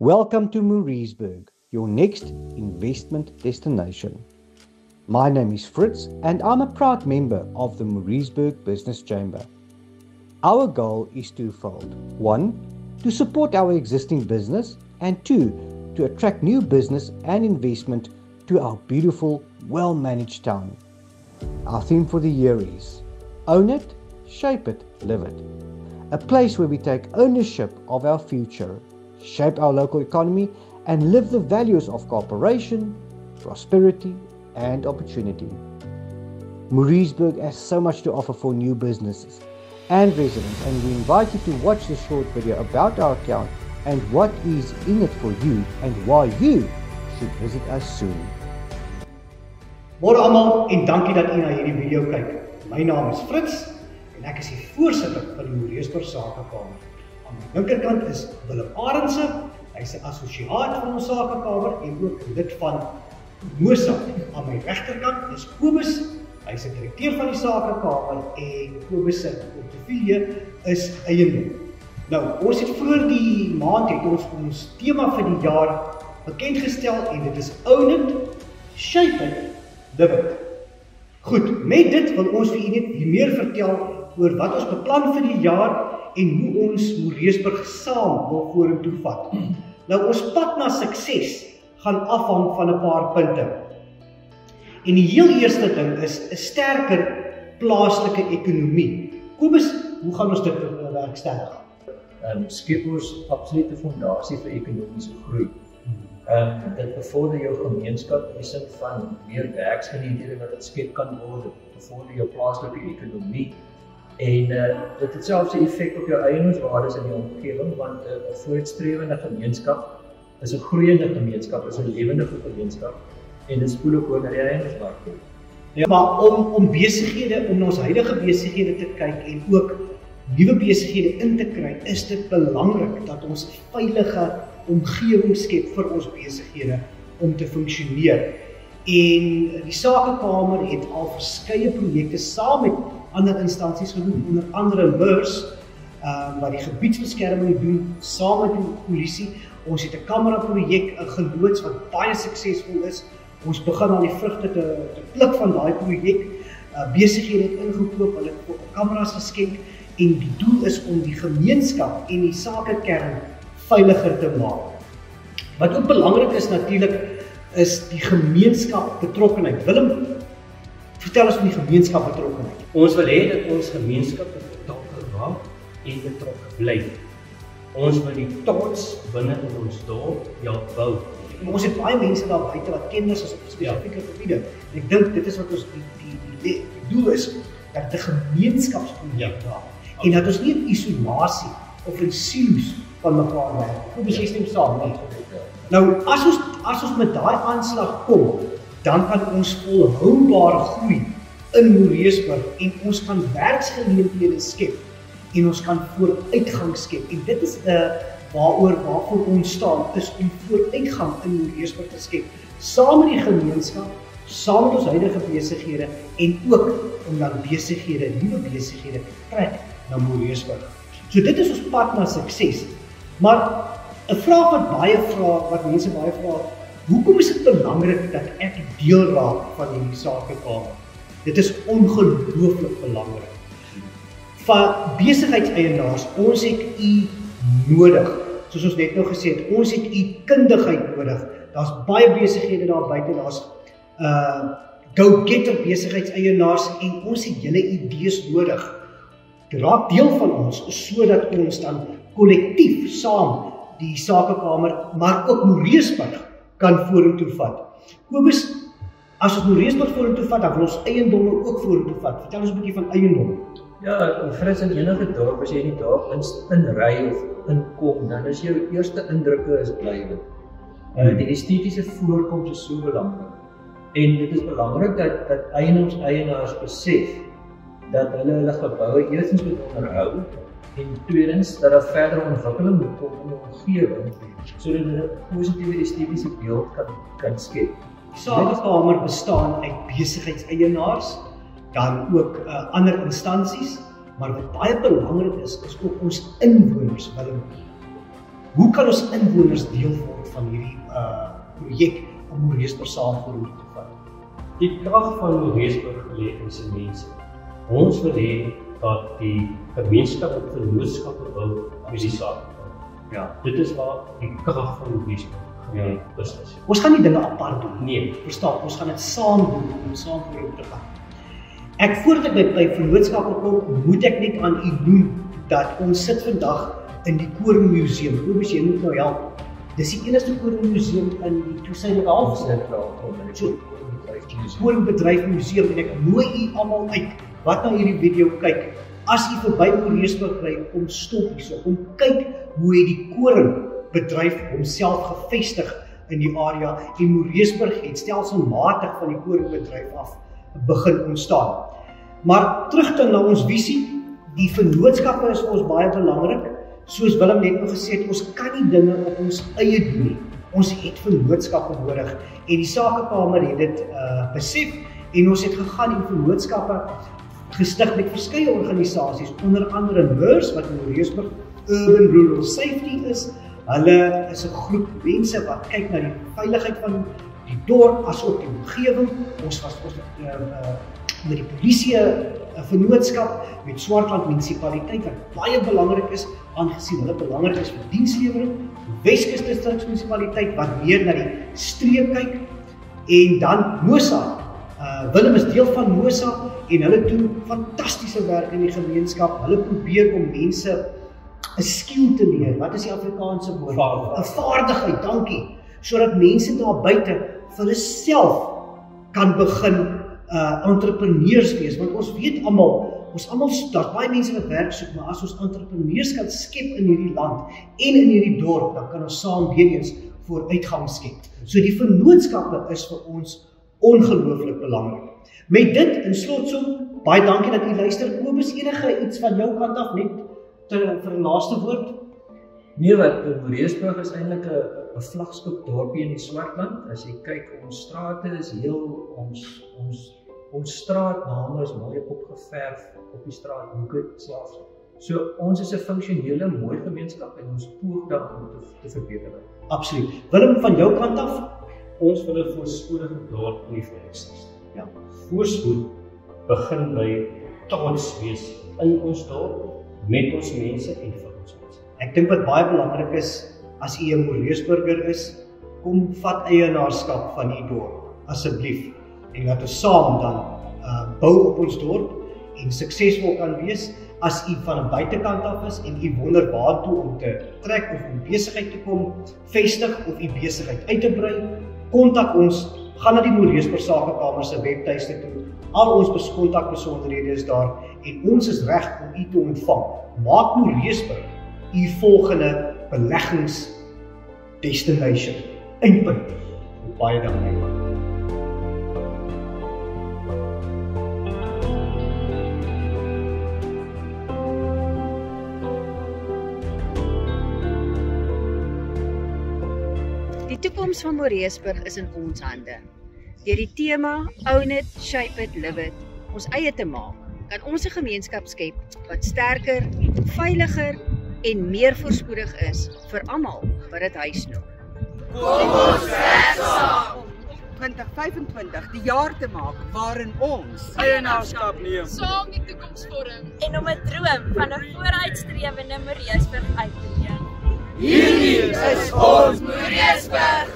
Welcome to Mauriceburg, your next investment destination. My name is Fritz and I'm a proud member of the Mauriceburg Business Chamber. Our goal is twofold. 1, to support our existing business, and 2, to attract new business and investment to our beautiful, well-managed town. Our theme for the year is Own It, Shape It, Live It. A place where we take ownership of our future, shape our local economy, and live the values of cooperation, prosperity, and opportunity. Mauriceburg has so much to offer for new businesses and residents, and we invite you to watch this short video about our town and what is in it for you and why you should visit us soon. Môre almal en dankie dat u na hierdie video kyk. My naam is Fritz en ek is die voorsitter van die Mauriceburg Sakekamer. Aan my linkerkant is Willem Arendse, hy's 'n assosiaat van ons Sakekamer en ook 'n lid van MOSA. Aan my regterkant is Kobus, hy's 'n direkteur van die Sakekamer en Kobus se portefeulje is eiendom. Nou, ons het vroeër die maand het ons tema vir die jaar bekend gestel en dit is Own It, Shape It, Live It. Goed, met dit wil ons vir u net meer vertel oor wat ons beplan vir die jaar en hoe ons Mauriceburg saam wil vorentoe vat. Nou, ons pad na sukses gaan afhang van 'n paar punte. En die heel eerste ding is 'n sterker plaaslike ekonomie. Kobus, hoe gaan ons dit bewerkstellig? Skep ons absolute fondasie vir ekonomiese groei. Dit bevorder jou gemeenskap in die sin van meer werksgeleenthede wat dit skep kan word, dit bevorder jou plaaslike ekonomie en dit het selfs 'n effek op jou eienaarswaardes in die omgewing, want 'n vooruitstrewende gemeenskap is 'n groeiende gemeenskap, is 'n lewendige gemeenskap en dit spoel ook oor na die eienaarsmark. Ja, maar om besighede, om ons huidige besighede te kyk en ook nuwe besighede in te kry, is dit belangrik dat ons 'n veilige omgewing skep vir ons besighede om te funksioneer. En die Sakekamer het al verskeie projekte saam met ander instansies gedoen, onder andere MERS, wat die gebiedsbeskerming doen saam met die polisie. Ons het 'n kamera projek geloods wat baie suksesvol is. Ons begin al die vrugte te pluk van daai projek. Besighede het ingekoop, hulle het kameras geskenk en die doel is om die gemeenskap en die sakekern veiliger te maak. Wat ook belangrik is natuurlik is die gemeenskap betrokkenheid. Willem, vertel ons van die gemeenskap betrokkenheid. Ons wil hê dat ons gemeenskap betrokke raak en betrokke bly. Ons wil die trots binne in ons dorp bou. En ons het baie mense daar buite wat kennis is op spesifieke gebiede. En ek dink dit is wat ons die doel is, dat die gemeenskapsprojek raak. En dat ons nie in isolasie of in silo's van mekaar werk. Hoe beslis stem saam, nee? Nou, as ons met daai aanslag kom, dan kan ons volhoubare groei in Mauriceburg en ons kan werksgeleenthede skep en ons kan vooruitgang skep. En dit is waarvoor ons staan, is om vooruitgang in Mauriceburg te skep, saam met die gemeenskap, saam met ons huidige besighede en ook om dan nuwe besighede te trek na Mauriceburg. So dit is ons pad na sukses. Maar 'n vraag wat mense baie vra, hoekom is dit belangrik dat ek deel raak van hierdie Sakekamer? Dit is ongelooflik belangrik. Van besigheidseienaars, ons het u nodig. Soos ons net nou gesê het, ons het u kundigheid nodig. Daar's baie besighede daar buite, daar's go-getter besigheidseienaars en ons het julle idees nodig. Raak deel van ons sodat ons dan kollektief saam die Sakekamer, maar ook Mauriceburg kan vorentoe vat. Kobus, as ons Mauriceburg vorentoe vat, dan wil ons eiendomme ook vorentoe vat. Vertel ons 'n bietjie van eiendomme. Ja, Fritz, in enige dorp, as jy in die dorp inry of inkom, dan is jou eerste indrukke is blywend. Die estetiese voorkoms is so belangrik. En dit is belangrik dat eienaars besef dat hulle geboue eerstens moet onderhou en tweedens dat daar verdere ontwikkeling moet kom in die omgewing sodat hulle 'n positiewe estetiese beeld kan skep. Die Sakekamer bestaan uit besigheidseienaars, dan ook ander instansies, maar wat baie belangrik is ook ons inwoners, Willem. Hoe kan ons inwoners deel word van hierdie projek om Moreesburg saamvoering te vat? Die krag van Moreesburg lê in sy mense. Ons wil hê dat die gemeenskap en vennootskappe bou met die saak. Ja. Dit is waar die krag van Moreesburg is. Ons gaan nie dinge apart doen. Nee. Verstaan, ons gaan dit saam doen om saamvoering te vat. Ek voordat ek by vennootskappe kom, moet ek net aan u noem dat ons sit vandag in die Koringmuseum. Kobus, jy moet nou help. Dis die enigste Koringmuseum in die Toesydelike Halfrond. Koringbedryf Museum en ek nooi u almal uit wat na hierdie video kyk. As u verby Moreesburg ry, kom stop hierso. Kom kyk hoe het die koringbedryf homself gevestig in die area en Moreesburg het stelselmatig van die koringbedryf af begin ontstaan. Maar terug na ons visie, die vennootskappe is vir ons baie belangrik. Soos Willem net nou gesê het, ons kan nie dinge op ons eie doen nie. Ons het vennootskappe nodig en die Sakekamer het dit besef en ons het gegaan en vennootskappe gestig met verskeie organisasies, onder andere MERS wat in Moreesburg Urban Rural Safety is. Hulle is 'n groep mense wat kyk na die veiligheid van die dorp asook die omgewing. Ons was met die polisie vennootskap met Swartland munisipaliteit wat baie belangrik is aangesien hulle belangrik is vir dienslewering. Weskus distriksmunisipaliteit wat meer na die streek kyk en dan MOSA. Willem is deel van MOSA en hulle doen fantastiese werk in die gemeenskap. Hulle probeer om mense 'n skill te leer. Wat is die Afrikaanse woord? 'n Vaardigheid, dankie. Sodat mense daar buite vir hulle self kan begin entrepreneurs wees, want ons weet almal, daar's baie mense wat werk soek, maar as ons entrepreneurs kan skep in hierdie land en in hierdie dorp, dan kan ons saam weer eens vooruitgang skep. So die vennootskappe is vir ons ongelooflik belangrik. Met dit in slotsom, baie dankie dat u luister. Kobus, enige iets van jou kant af net vir 'n laaste woord? Nee, wat Moreesburg is eintlik 'n vlaggenskap dorpie in die Swartland. As jy kyk, ons strate is heel ons straatname is mooi opgeverf op die straathoeke selfs. So ons is 'n funksionele mooi gemeenskap en ons poog daarom te verbeter. Absoluut. Willem, van jou kant af? Ons wil 'n voorspoedige dorp in die Vrystaat. Ja. Voorspoed begin by trots wees in ons dorp, met ons mense en vir ons mense. Ek dink wat baie belangrik is, as u 'n Moreesburger is, kom vat eienaarskap van u dorp, asseblief. En laat ons saam dan bou op ons dorp en suksesvol kan wees. As u van 'n buitekant af is en u wonder waartoe om te trek of om besigheid te kom vestig of u besigheid uit te brei, kontak ons, gaan na die Moreesburg Sakekamer se webtuiste toe. Al ons kontakbesonderhede is daar en ons is reg om u te ontvang. Maak Moreesburg u volgende beleggingsdestination. Eindpunt. Baie dankie. Die toekoms van Moreesburg is in ons hande. Deur die tema Own It, Shape It, Live It ons eie te maak, kan ons 'n gemeenskap skep wat sterker, veiliger en meer voorspoedig is vir almal wat dit huisnoem. Kom ons werk saam! 2025 die jaar te maak waarin ons eienaarskap neem, saam die toekoms vorm en om 'n droom van 'n vooruitstrewende Moreesburg uit te leef. Hierdie is ons Moreesburg.